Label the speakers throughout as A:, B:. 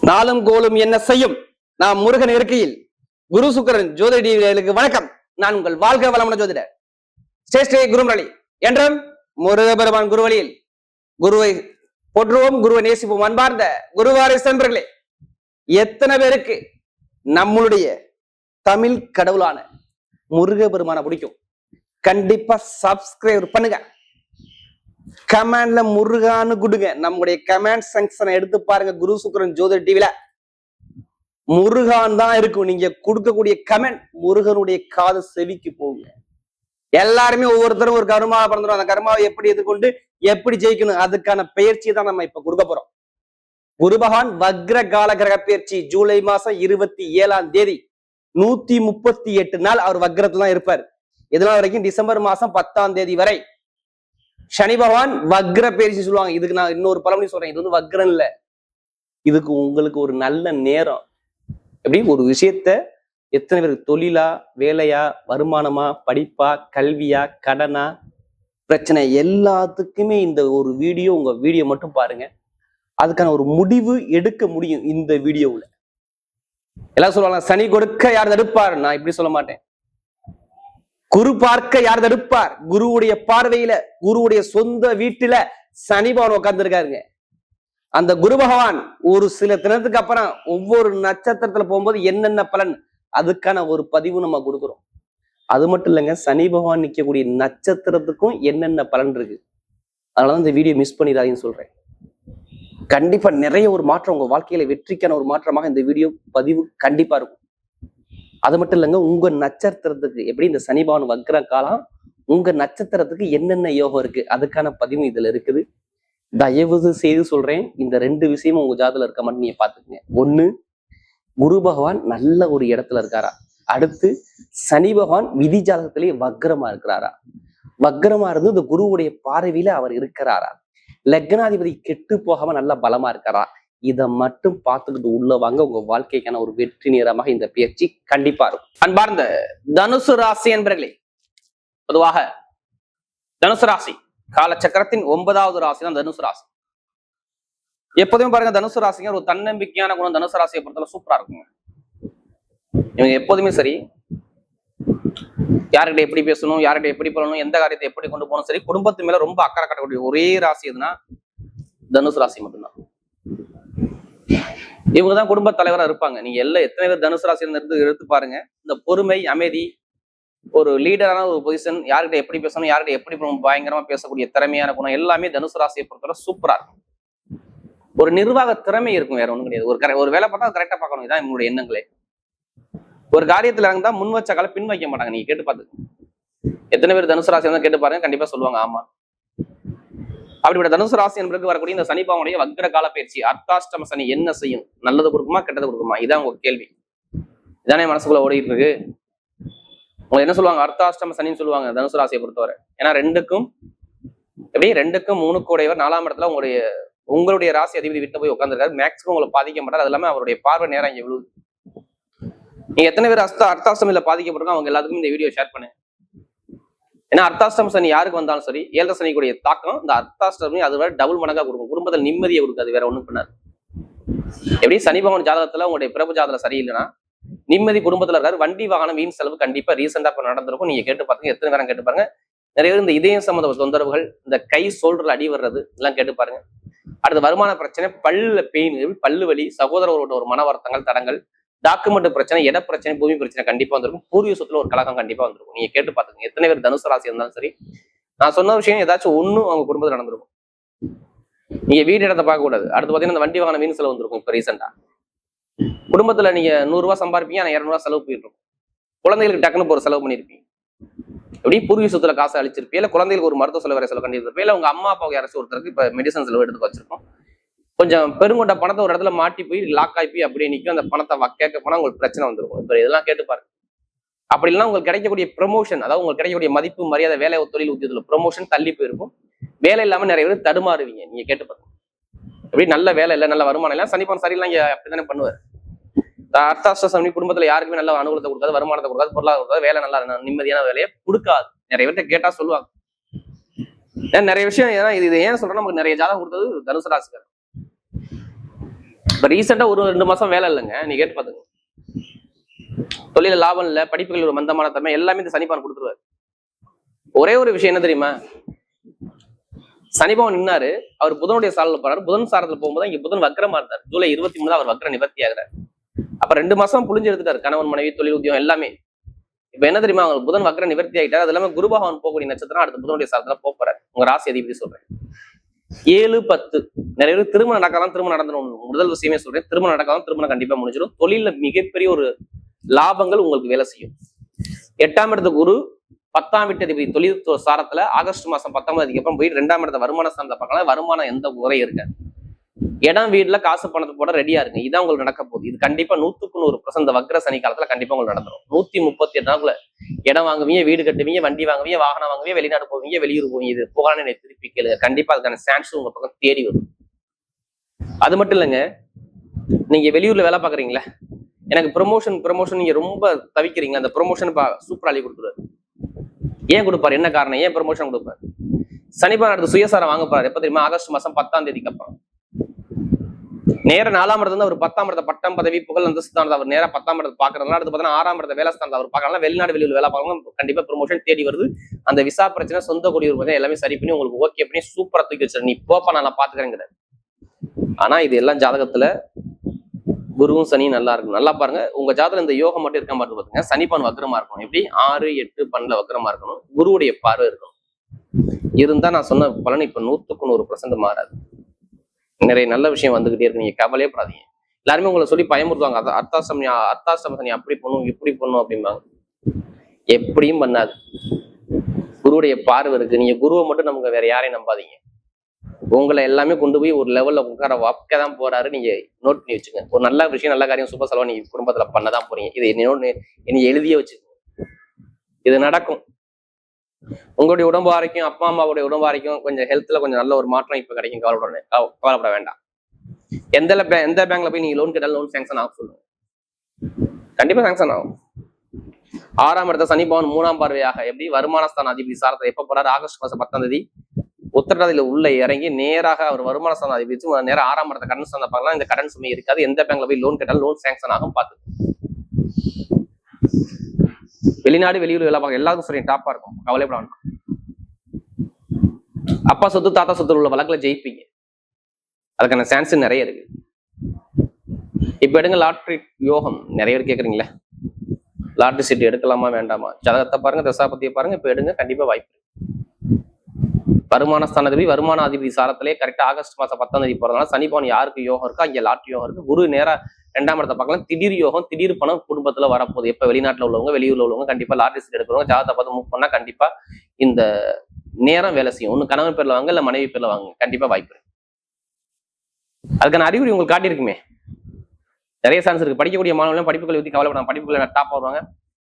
A: நாளும் கோலும் என்ன செய்யும்? நாம் முருகன் இருக்கையில் குரு சுக்கரன் ஜோதிடர்களுக்கு வணக்கம். நான் உங்கள் வாழ்க வளமான ஜோதிடர் ஸ்ரேஷ்ட குருமரளி என்றும் முருகபெருமான் குருவழியில் குருவை போற்றுவோம், குருவை நேசிப்போம். அன்பார்ந்த குருவாரி சென்றர்களே, எத்தனை பேருக்கு நம்மளுடைய தமிழ் கடவுளான முருகபெருமான பிடிக்கும்? கண்டிப்பா சப்ஸ்கிரைப் பண்ணுங்க, கமெண்ட்ல முருகான்னு கொடுங்க. நம்முடைய கமெண்ட் செக்ஷனை எடுத்து பாருங்க. குரு சுக்கரன் ஜோதிட டிவில முருகான் தான் இருக்கும். நீங்க கொடுக்கக்கூடிய கமெண்ட் முருகனுடைய காது செவிக்கு போகுங்க. எல்லாருமே ஒவ்வொருத்தரும் ஒரு கருமாவை பிறந்துடும். அந்த கருமாவை எப்படி எதிர்கொண்டு எப்படி ஜெயிக்கணும், அதுக்கான பயிற்சியை தான் நம்ம இப்ப கொடுக்க போறோம். குரு பகவான் வக்ர கால கிரக பயிற்சி ஜூலை மாசம் 27ஆம் தேதி 138 நாள் அவர் வக்ரத்துல தான் இருப்பார். இதனால் வரைக்கும் டிசம்பர் மாசம் 10ஆம் தேதி வரை சனி பகவான் வக்ர பயிற்சி சொல்லுவாங்க. இதுக்கு நான் இன்னொரு பழமொழி சொல்றேன். இது வந்து வக்ரம் இல்ல, இதுக்கு உங்களுக்கு ஒரு நல்ல நேரம். எப்படி ஒரு விஷயத்த எத்தனை பேருக்கு தொழிலா, வேலையா, வருமானமா, படிப்பா, கல்வியா, கடனா, பிரச்சனை எல்லாத்துக்குமே இந்த ஒரு வீடியோ, உங்க வீடியோ மட்டும் பாருங்க. அதுக்கான ஒரு முடிவு எடுக்க முடியும் இந்த வீடியோவுல. எல்லாம் சொல்லுவாங்க சனி கொடுக்க யார் தடுப்பார். நான் இப்படி சொல்ல மாட்டேன். குரு பார்க்க யார் தடுப்பார்? குருவுடைய பார்வையில, குருவுடைய சொந்த வீட்டுல சனி பகவான் உட்கார்ந்துருக்காருங்க. அந்த குரு பகவான் ஒரு சில தினத்துக்கு அப்புறம் ஒவ்வொரு நட்சத்திரத்துல போகும்போது என்னென்ன பலன், அதுக்கான ஒரு பதிவு நம்ம கொடுக்குறோம். அது மட்டும் இல்லைங்க, சனி பகவான் நிற்கக்கூடிய நட்சத்திரத்துக்கும் என்னென்ன பலன் இருக்கு. அதனாலதான் இந்த வீடியோ மிஸ் பண்ணிடாதீங்கன்னு சொல்றேன். கண்டிப்பா நிறைய ஒரு மாற்றம் உங்க வாழ்க்கையில வெற்றிக்கான ஒரு மாற்றமாக இந்த வீடியோ பதிவு கண்டிப்பா இருக்கும். அது மட்டும் இல்லைங்க, உங்க நட்சத்திரத்துக்கு எப்படி இந்த சனி பகவான் வக்ர காலம், உங்க நட்சத்திரத்துக்கு என்னென்ன யோகம் இருக்கு, அதுக்கான பதிவு இதுல இருக்குது. தயவு செய்து சொல்றேன், இந்த 2 விஷயமும் உங்க ஜாதகத்துல இருக்க மட்டும் நீங்க பாத்துக்கங்க. ஒண்ணு, குரு பகவான் நல்ல ஒரு இடத்துல இருக்காரா. அடுத்து, சனி பகவான் விதி ஜாதகத்திலேயே வக்ரமா இருக்கிறாரா. வக்ரமா இருந்து இந்த குருவுடைய பார்வையில அவர் இருக்கிறாரா. லக்னாதிபதி கெட்டு போகாம நல்ல பலமா இருக்காரா. இதை மட்டும் பார்த்துக்கிட்டு உள்ள வாங்க. உங்க வாழ்க்கைக்கான ஒரு வெற்றி நேரமாக இந்த பயிற்சி கண்டிப்பா இருக்கும். அன்பார்ந்த தனுசு ராசி என்பர்களே, பொதுவாக தனுசு ராசி காலச்சக்கரத்தின் 9வது ராசி தான் தனுசு ராசி. எப்போதுமே பாருங்க, தனுசு ராசிங்க ஒரு தன்னம்பிக்கையான குணம் தனுசு ராசியை பொறுத்தவரை சூப்பரா இருக்குங்க. இவங்க எப்போதுமே சரி, யார்கிட்ட எப்படி பேசணும், யார்கிட்ட எப்படி பண்ணணும், எந்த காரியத்தை எப்படி கொண்டு போகணும், சரி, குடும்பத்து மேல ரொம்ப அக்கறை காட்டக்கூடிய ஒரே ராசி எதுனா தனுசு ராசி மட்டும்தான். இவங்கதான் குடும்ப தலைவராக இருப்பாங்க. நீங்க எல்லாம் எத்தனை பேர் தனுசு ராசி எடுத்து பாருங்க. இந்த பொறுமை, அமைதி, ஒரு லீடரான ஒரு பொசிஷன், யார்கிட்ட எப்படி பேசணும், யார்கிட்ட எப்படி பயங்கரமா பேசக்கூடிய திறமையான குணம் எல்லாமே தனுசு ராசியை பொறுத்தவரை சூப்பரா இருக்கும். ஒரு நிர்வாக திறமை இருக்கும், வேற ஒண்ணும் கிடையாது. ஒரு வேலை பார்த்தா கரெக்டா பார்க்கணும், இதான் இவங்களுடைய எண்ணங்களே. ஒரு காரியத்துல இருந்தா முன் வச்ச கால பின் வைக்க மாட்டாங்க. நீங்க கேட்டு பாத்துக்கோங்க. எத்தனை பேர் தனுசு ராசி இருந்தா கேட்டு பாருங்க, கண்டிப்பா சொல்லுவாங்க ஆமா. அப்படிப்பட்ட தனுசு ராசி என்பதற்கு வரக்கூடிய இந்த சனி பகவானுடைய வக்ர கால பயிற்சி, அர்த்தாஷ்டம சனி என்ன செய்யும்? நல்லது கொடுக்குமா, கெட்டது கொடுக்குமா? இதான் உங்க கேள்வி. இதானே மனசுக்குள்ள ஓடிட்டு இருக்கு. உங்க என்ன சொல்லுவாங்க? அர்த்தாஷ்டம சனின்னு சொல்லுவாங்க தனுசு ராசியை பொறுத்தவரை. ஏன்னா ரெண்டுக்கும் 3க்கு உடையவர் 4ஆம் இடத்துல உங்களுடைய ராசி அதிபதி விட்டு போய் உட்காந்துருக்காரு. மேக்சிமம் உங்களை பாதிக்க மாட்டார். அது இல்லாம அவருடைய பார்வை நேரம் இங்க விழுது. நீங்க எத்தனை பேர் அர்த்தாஷ்டமில பாதிக்கப்பட்டிருக்கோம் அவங்க எல்லாத்துக்கும் இந்த வீடியோ ஷேர் பண்ணு. ஏன்னா அர்த்தாஷ்டம சனி யாருக்கு வந்தாலும் சரி, 7 சனிக்குடைய தாக்கம் இந்த அர்த்தாஷ்டமி அது வரை டபுள் மடங்கா கொடுக்கும். குடும்பத்தில் நிம்மதியை கொடுக்காது, வேற ஒண்ணும் பண்ணாது. எப்படி சனி பகவான் ஜாதகத்துல உங்களுடைய பிறப்பு ஜாதகம் சரியில்லைன்னா நிம்மதி குடும்பத்துல இருக்காரு. வண்டி வாகனம் வீண் செலவு கண்டிப்பா ரீசெண்டா நடந்திருக்கும். நீங்க கேட்டு பாருங்க, எத்தனை பேரும் கேட்டு பாருங்க. நிறைய பேர் இந்த இதயம் சம்பந்த தொந்தரவுகள், இந்த கை சோல்டர்ல அடி வர்றது எல்லாம் கேட்டு பாருங்க. அடுத்த வருமான பிரச்சனை, பல்லுல பெயின், பல்லு வலி, சகோதரரோட ஒரு மன வருத்தங்கள், தடங்கள், டாக்குமெண்ட் பிரச்சனை, இட பிரச்சனை, பூமி பிரச்சனை கண்டிப்பா வந்திருக்கும். பூர்வீக சொத்துல ஒரு கலகம் கண்டிப்பா வந்திருக்கும். நீங்க கேட்டு பாத்துக்கோங்க. எத்தனை பேர் தனுசு ராசி இருந்தாலும் சரி, நான் சொன்ன விஷயம் ஏதாச்சும் ஒண்ணு அவங்க குடும்பத்தில் நடந்திருக்கும். நீங்க வீடு இடத்தை பார்க்க கூடாது. அடுத்து பாத்தீங்கன்னா இந்த வண்டி வாகனம் வீண் செலவு வந்திருக்கும். இப்ப ரீசெண்டா குடும்பத்துல நீங்க 100 ரூபாய் சம்பாதிப்பீங்க, ஆனா 200 ரூபாய் செலவு போயிட்டு இருக்கும். குழந்தைகளுக்கு டக்குன்னு ஒரு செலவு பண்ணிருப்பீங்க. எப்படி பூர்வீக சொத்துல காசு அழிச்சிருப்பீங்க, இல்ல குழந்தைகளுக்கு ஒரு மருத்துவ செலவு செலவு கண்டிப்பா, இல்ல உங்க அம்மா அப்பாவுக்கு யாராச்சும் ஒருத்தருக்கு இப்ப மெடிசன் செலவு எடுத்து வச்சிருக்கோம். கொஞ்சம் பெருங்கொண்ட பணத்தை ஒரு இடத்துல மாட்டி போய் லாக் ஆகி போய் அப்படியே நிற்கும். அந்த பணத்தை கேட்க போனா உங்களுக்கு பிரச்சனை வந்துருக்கும். இப்போ இதெல்லாம் கேட்டு பாருங்க. அப்படி இல்லைன்னா உங்களுக்கு கிடைக்கக்கூடிய ப்ரமோஷன், அதாவது உங்களுக்கு கிடைக்கக்கூடிய மதிப்பு, மரியாதை, வேலை, தொழில் உத்தியத்துல ப்ரமோஷன் தள்ளி போயிருக்கும். வேலை இல்லாம நிறைய பேர் தடுமாறுவீங்க. நீங்க கேட்டு பாருங்க. எப்படி நல்ல வேலை இல்லை, நல்ல வருமானம் இல்லை, சனிப்பன் சரியில்லாம் இங்க அப்படித்தானே பண்ணுவார். அர்த்தாஷ்டமி குடும்பத்துல யாருக்குமே நல்ல அனுகூலத்தை கொடுக்காது, வருமானத்தை கொடுக்காது, பொருளாதார கொடுக்காது, வேலை நல்லா நிம்மதியான வேலையை கொடுக்காது. நிறைய பேர்ட்ட கேட்டா சொல்லுவாங்க. நிறைய விஷயம். ஏன்னா இது ஏன் சொல்றேன்னா, நமக்கு நிறைய ஜாதகம் கொடுத்தது தனுசு ராசிக்காரர். இப்ப ரீசெண்டா ஒரு 2 மாசம் வேலை இல்லைங்க, நீ கேட்டு பாத்துங்க. தொழில லாபம் இல்ல, படிப்புகள் ஒரு மந்தமான தன்மை, எல்லாமே இந்த சனிபான் கொடுத்துருவாரு. ஒரே ஒரு விஷயம் என்ன தெரியுமா, சனிபவன் நின்னாரு, அவர் புதனுடைய சாரத்துல போறாரு. புதன் சாரத்துல போகும்போது இங்க புதன் வக்ரமா இருந்தார். ஜூலை 23 அவர் வக்ர நிவர்த்தி ஆகிறார். அப்ப 2 மாசம் புளிஞ்சு எடுத்துட்டாரு, கணவன் மனைவி தொழில் உத்தியோகம் எல்லாமே. இப்ப என்ன தெரியுமா, அவங்க புதன் வக்ர நிவர்த்தி ஆகிட்டாரு. அது இல்லாம குரு பகவான் போகக்கூடிய நட்சத்திரம் அடுத்த புதனுடைய சாரத்துல போறாரு. உங்க ராசி அதிபதி சொல்றேன். 7-10 நிறைய பேர் திருமணம் நடக்கலாம், திருமணம் நடந்துடும். முதல் விஷயமே சொல்றேன், திருமணம் நடக்கலாம், திருமணம் கண்டிப்பா முடிஞ்சிடும். தொழில மிகப்பெரிய ஒரு லாபங்கள் உங்களுக்கு வேலை செய்யும். 8ஆம் இடத்து குரு 10ஆம் வீட்டு அதிபதி தொழில் சாரத்துல ஆகஸ்ட் மாசம் 19 அப்புறம் போய் 2ஆம் இடத்த வருமான சார்ந்த பார்க்கலாம். வருமானம் எந்த குறை இருக்க, இடம் வீட்டுல காசு பணத்தை போட ரெடியா இருக்கு. இதான் உங்களுக்கு நடக்க போகுது. இது கண்டிப்பா 100% வக்ர சனி காலத்துல கண்டிப்பா உங்களுக்கு நடந்துடும். 138 நாளுக்குள்ள இடம் வாங்குவீங்க, வீடு கட்டுவீங்க, வண்டி வாங்குவீங்க, வாகனம் வாங்குவீங்க, வெளிநாடு போவீங்க, வெளியூர் போவீங்க. இது புகான என்னை திருப்பி கேளுங்க, கண்டிப்பா அதுக்கான சான்ஸ் உங்க பக்கம் தேடி வரும். அது மட்டும் இல்லைங்க, நீங்க வெளியூர்ல வேலை பாக்குறீங்களா, எனக்கு ப்ரொமோஷன் நீங்க ரொம்ப தவிக்கிறீங்க, அந்த ப்ரொமோஷன் சூப்பர் அள்ளி கொடுத்துருவாரு. ஏன் கொடுப்பாரு, என்ன காரணம், ஏன் ப்ரொமோஷன் கொடுப்பாரு? சனிபான் அடுத்து சுயசாரம் வாங்க போறாரு. எப்ப தெரியுமா, ஆகஸ்ட் மாசம் 10ஆம் தேதிக்கு அப்புறம். நேர 4ஆம் இடத்துல அவர் 10ஆம் இடத்த பட்டம் பதவி புகழ் அந்தஸ்தானத்தை அவர் நேரம் 10ஆம் இடத்தை பாக்குறதுனால அடுத்து பார்த்தா 6ஆம் இடத்த வேலை ஸ்தானத்தை அவர் பார்க்கறதுனால வெளிநாடு வெளியூர் வேலை பார்க்கணும், கண்டிப்பா ப்ரொமோஷன் தேடி வருது. அந்த விசா பிரச்சனை, சொந்த குடியுரிமை பார்த்தா எல்லாமே சரி பண்ணி உங்களுக்கு ஓகே பண்ணி சூப்பரா தூக்கி வச்சிரு, நீ போப்பா நான் பாத்துக்கிறேங்கிறார். ஆனா இது எல்லாம் ஜாதகத்துல குருவும் சனியும் நல்லா இருக்கும். நல்லா பாருங்க, உங்க ஜாதகம் இந்த யோகம் மட்டும் இருக்க மாதிரி பாத்துங்க. சனிப்பான் வக்ரமா இருக்கணும். எப்படி 6, 8, 12 வக்ரமா இருக்கணும். குருவுடைய பார்வை இருக்கணும். இருந்தா நான் சொன்ன பலன் இப்ப 100% மாறாது. நிறைய நல்ல விஷயம் வந்துகிட்டே இருக்கு, நீங்க கவலையே படாதீங்க. எல்லாருமே உங்களை சொல்லி பயமுறுத்துவாங்க, அர்த்தாஷ்டம சனி அப்படி பண்ணும் இப்படி பண்ணும் அப்படிம்பாங்க. எப்படியும் பண்ணாது. குருவுடைய பார்வை இருக்கு. நீங்க குருவை மட்டும் நமக்கு வேற யாரையும் நம்பாதீங்க. உங்களை எல்லாமே கொண்டு போய் ஒரு லெவல்ல உட்கார வைக்கதான் போறாரு. நீங்க நோட் பண்ணி வச்சுங்க. ஒரு நல்ல விஷயம் நல்ல காரியம் சுப செலவா நீங்க குடும்பத்துல பண்ணதான் போறீங்க. இதை நீ எழுதியே வச்சுக்கோங்க. இது நடக்கும். உங்களுடைய உடம்பு ஆரோக்கியம், அப்பா அம்மாவுடைய உடம்பு ஆரோக்கியம், கொஞ்சம் ஹெல்த்ல கொஞ்சம் நல்ல ஒரு மாற்றம் இப்ப கிடைக்கும். கவலைப்பட வேண்டாம். எந்த பேங்க்ல போய் நீங்க லோன் கேட்டாலும் லோன் சாங்ஷன் ஆகும் சொல்லுங்க, கண்டிப்பா சாங்ஷன் ஆகும். 6ஆம் இடத்த சனி பவன் 3ஆம் பார்வையாக எப்படி வருமானஸ்தான அதிபதி சாரத்தை எப்ப போறாரு, ஆகஸ்ட் மாசம் 10ஆம் தேதி உத்தரகாதியில உள்ள இறங்கி நேராக அவர் வருமான ஸ்தானம் அதிபதி நேரம் 6ஆம் இடத்த கடன் ஸ்தானம் பார்க்கலாம். இந்த கடன் சுமை இருக்காது. எந்த பேங்க்ல போய் லோன் கேட்டாலும் லோன் சாங்ஷன் ஆகும். பார்த்து வெளிநாடு வெளியூர் வேலை பார்க்க எல்லாருக்கும் சரி டாப்பா இருக்கும், கவலைப்பட வேண்டாம். அப்பா சொத்து தாத்தா சொத்து உள்ள வழக்குல ஜெயிப்பீங்க. அதுக்கான சான்ஸ் நிறைய இருக்கு. இப்ப எடுங்க லாட்ரி யோகம். நிறைய பேர் கேக்குறீங்களே, லாட்ரி சீட் எடுக்கலாமா வேண்டாமா, ஜாதகத்தை பாருங்க, தசாபதியை பாருங்க, இப்ப எடுங்க, கண்டிப்பா வாய்ப்பு. வருமானஸ்தானாதிபதி வருமான அதிபதி சாரத்திலே கரெக்டா ஆகஸ்ட் மாசம் 10ஆம் தேதி போறதுனால சனி பவன் யாருக்கு யோகம் இருக்கோ அங்கே லாட்ரி யோகம் இருக்கு. குரு நேரா 2ஆம் இடத்தை பார்க்கலாம். திடீர் யோகம், திடீர் பணம் குடும்பத்துல வரப்போகுது. எப்ப வெளிநாட்டுல உள்ளவங்க வெளியூர்ல உள்ளவங்க கண்டிப்பா லாட்ரி சீட் எடுக்கிறவங்க ஜாதகத்தை பார்த்து மூவ் பண்ணா கண்டிப்பா இந்த நேரம் வேலை செய்யும். ஒண்ணு கணவன் பேர்ல வாங்க, இல்ல மனைவி பேர்ல வாங்க, கண்டிப்பா வாய்ப்பு இருக்கு. அதுக்கான அறிகுறி உங்களுக்கு காட்டியிருக்குமே. நிறைய சான்ஸ் இருக்கு. படிக்கக்கூடிய மாணவர்களும் படிப்புகளை ஊற்றி கவலைப்படாம படிப்புகளை டாப் வருவாங்க.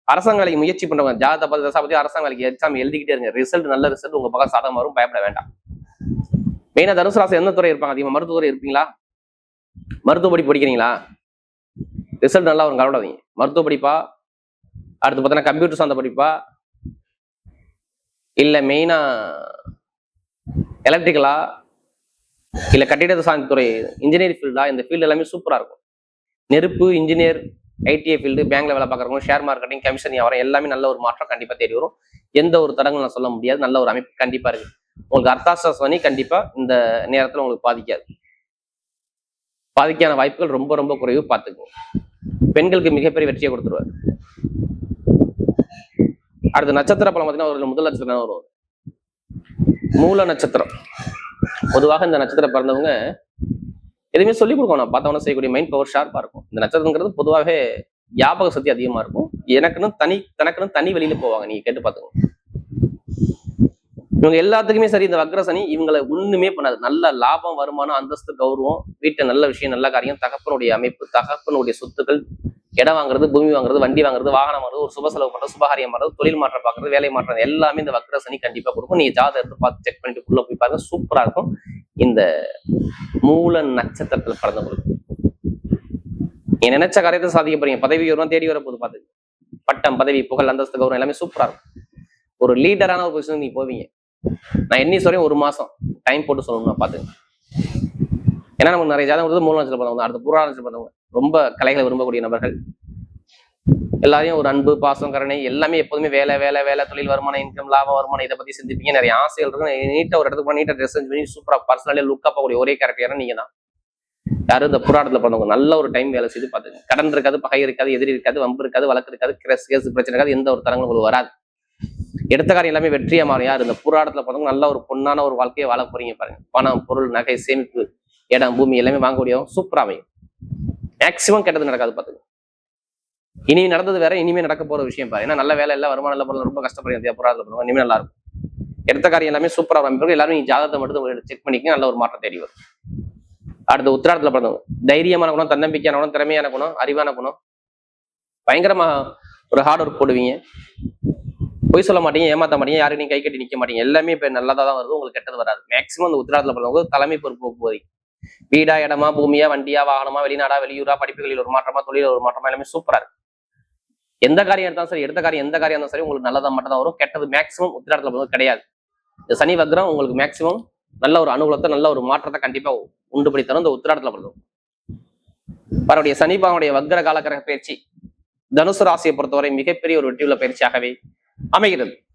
A: அரசாங்க வேலைக்கு முயற்சி பண்றவங்க ஜாதகத்தை பார்த்து தசாபதி அரசாங்க வேலைக்கு எக்ஸாம் எழுதிக்கிட்டே இருங்க. ரிசல்ட் நல்ல ரிசல்ட் உங்க பக்கம் சாதகம் வரும், பயப்பட வேண்டாம். மெயினா தனுசு ராசி எந்த துறை இருப்பாங்க அதிகமா, மருத்துவத்துறை இருப்பீங்களா, மருத்துவ படிப்பு படிக்கிறீங்களா, ரிசல்ட் நல்லா வரும், கவலைப்படாதீங்க. மருத்துவ படிப்பா, அடுத்து பார்த்தீங்கன்னா கம்ப்யூட்டர் சார்ந்த படிப்பா, இல்ல மெயினா எலக்ட்ரிக்கலா, இல்ல கட்டிட சார்ந்த துறை இன்ஜினியரிங் ஃபீல்டா, இந்த ஃபீல்டு எல்லாமே சூப்பரா இருக்கும். நெருப்பு, இன்ஜினியர், ஐடிஐ ஃபீல்டு, பேங்க்ல வேலை பார்க்குறவங்க, ஷேர் மார்க்கெட்டிங், கமிஷன் வியாபாரம் எல்லாமே நல்ல ஒரு மாற்றம் கண்டிப்பா தேடி வரும். எந்த ஒரு தடங்களும் நான் சொல்ல முடியாது, நல்ல ஒரு அமைப்பு கண்டிப்பா இருக்கு. உங்களுக்கு அர்த்தாஷ்டம கண்டிப்பா இந்த நேரத்துல உங்களுக்கு பாதிக்காது. பாதிக்கான வாய்ப்புகள் ரொம்ப ரொம்ப குறைவு, பார்த்துக்குங்க. பெண்களுக்கு மிகப்பெரிய வெற்றியை கொடுத்துருவாரு. அடுத்த நட்சத்திர பலம் பார்த்தீங்கன்னா ஒரு முதல் நட்சத்திரம் வரும், மூல நட்சத்திரம். பொதுவாக இந்த நட்சத்திரம் பிறந்தவங்க எதுவுமே சொல்லிக் கொடுக்கணும், பார்த்தவன செய்யக்கூடிய மைண்ட் பவர் ஷார்ப்பா இருக்கும். இந்த நட்சத்திரங்கிறது பொதுவாகவே ஞாபக சக்தி அதிகமா இருக்கும். தனக்குன்னு தனி வெளியில போவாங்க, நீங்க கேட்டு பாத்துக்கோங்க. இவங்க எல்லாத்துக்குமே சரி, இந்த வக்ர சனி இவங்களை ஒண்ணுமே பண்ணாது. நல்ல லாபம், வருமானம், அந்தஸ்து, கௌரவம், வீட்டுல நல்ல விஷயம், நல்ல காரியம், தகப்பனுடைய அமைப்பு, தகப்பனுடைய சொத்துக்கள், இடம் வாங்குறது, பூமி வாங்குறது, வண்டி வாங்குறது, வாகனம் வாங்குறது, ஒரு சுப செலவு பண்றது, சுபகாரியம் பண்றது, தொழில் மாற்றம் பார்க்கறது, வேலை மாற்றம், எல்லாமே இந்த வக்ர சனி கண்டிப்பா கொடுக்கும். நீங்க ஜாதகம் எடுத்து பார்த்து செக் பண்ணிட்டு உள்ள போய் பாருங்க, சூப்பரா இருக்கும். இந்த மூல நட்சத்திரத்துல பிறந்தவங்களுக்கு நீங்க நினைச்ச காரியத்தை சாதிக்க போறீங்க. பதவி உயர்வு தேடி வர போது பாத்து, பட்டம், பதவி, புகழ், அந்தஸ்து, கௌரவம் எல்லாமே சூப்பரா இருக்கும். ஒரு லீடரான ஒரு பொசிஷன் நீங்க போவீங்க. நான் என்ன சொல்றேன், ஒரு மாசம் டைம் போட்டு சொல்லணும், பாத்துங்க. ஏன்னா நமக்கு நிறைய ஜாதகம் கொடுத்து மூல நட்சத்திரம் பிறந்தவங்க, அடுத்த பூரா நட்சத்திரம் பிறந்தவங்க ரொம்ப கலைகளை விரும்பக்கூடிய நபர்கள். எல்லாரையும் ஒரு அன்பு, பாசம், கருணை எல்லாமே எப்போதுமே வேலை வேலை வேலை, தொழில், வருமானம், இன்கம், லாபம், வருமானம் இதை பத்தி சிந்திப்பீங்க. நிறைய ஆசைகள் இருக்கும். நீட்டா ஒரு இடத்துக்கு நீட்டா ட்ரெஸ் பண்ணி சூப்பரா பர்சனலி லுக்கா போகக்கூடிய ஒரே கேரக்டர் நீங்க தான். யாரும் இந்த புராணத்துல பிறந்தவங்க நல்ல ஒரு டைம் வேலை செய்து பாத்துங்க. கடன் இருக்காது, பகை இருக்காது, எதிரி இருக்காது, வம்பு இருக்காது, வழக்கு இருக்காது, கேஸ் பிரச்சனை இருக்காது, எந்த ஒரு தரங்களும் உங்களுக்கு வராது. எடுத்த காரியம் எல்லாமே வெற்றியா மாறும். யார் இந்த புராணத்துல பிறந்தவங்க நல்ல ஒரு பொண்ணான ஒரு வாழ்க்கையை வாழ போறீங்க பாருங்க. பணம், பொருள், நகை, சேமிப்பு, இடம், பூமி எல்லாமே வாங்கக்கூடிய சூப்பரா அமையும். மேக்சிமம் கெட்டது நடக்காது பாத்துங்க. இனி நடந்தது வேற, இனிமே நடக்க போற விஷயம் பாரு. ஏன்னா நல்ல வேலை இல்லை, வருமானம் இல்லை, பொருள் ரொம்ப கஷ்டப்படுறீங்க புராணத்துல பிறந்தவங்க இனிமே நல்லா இருக்கும். எடுத்த காரியம் எல்லாமே சூப்பரா அமைப்பு. எல்லாரும் நீங்க ஜாதகத்தை மட்டும் செக் பண்ணிக்க, நல்ல ஒரு மாற்றம் தேடி வரும். அடுத்த உத்திராடத்துல பிறந்தவங்க தைரியமான குணம், தன்னம்பிக்கையான குணம், திறமையான குணம், அறிவான குணம், பயங்கரமா ஒரு ஹார்ட் ஒர்க் போடுவீங்க, பொய் சொல்ல மாட்டீங்க, ஏமாத்த மாட்டீங்க, யாரும் நீங்க கை கட்டி நிக்க மாட்டீங்க. எல்லாமே இப்ப நல்லதா தான் வருது, உங்களுக்கு கெட்டது வராது. மேக்சிமம் அந்த உத்திராடத்துல பிறந்தவங்க தலைமை பொறுப்பு போய் வீடா, இடமா, பூமியா, வண்டியா, வாகனமா, வெளிநாடா, வெளியூரா, படிப்புகளில் ஒரு மாற்றமா, தொழில ஒரு மாற்றமா, எல்லாமே சூப்பரா இருக்கு. எந்த காரியம் எடுத்தாலும் சரி, எடுத்த காரியம் எந்த காரியம் இருந்தாலும் சரி உங்களுக்கு நல்லதா மட்டும் தான் வரும். கெட்டது மேக்சிமம் உத்திராடத்துல பிறந்தவங்க கிடையாது. இந்த சனி வக்ரம் உங்களுக்கு மேக்சிமம் நல்ல ஒரு அனுகூலத்தை, நல்ல ஒரு மாற்றத்தை கண்டிப்பா உண்டுபடி தரும் இந்த உத்திராடத்துல பிறந்தவங்க. அவருடைய சனி பகவானுடைய வக்ர காலக்கிரக பயிற்சி தனுசு ராசியை பொறுத்தவரை மிகப்பெரிய ஒரு வெற்றியுள்ள பயிற்சியாகவே அமைகிறது.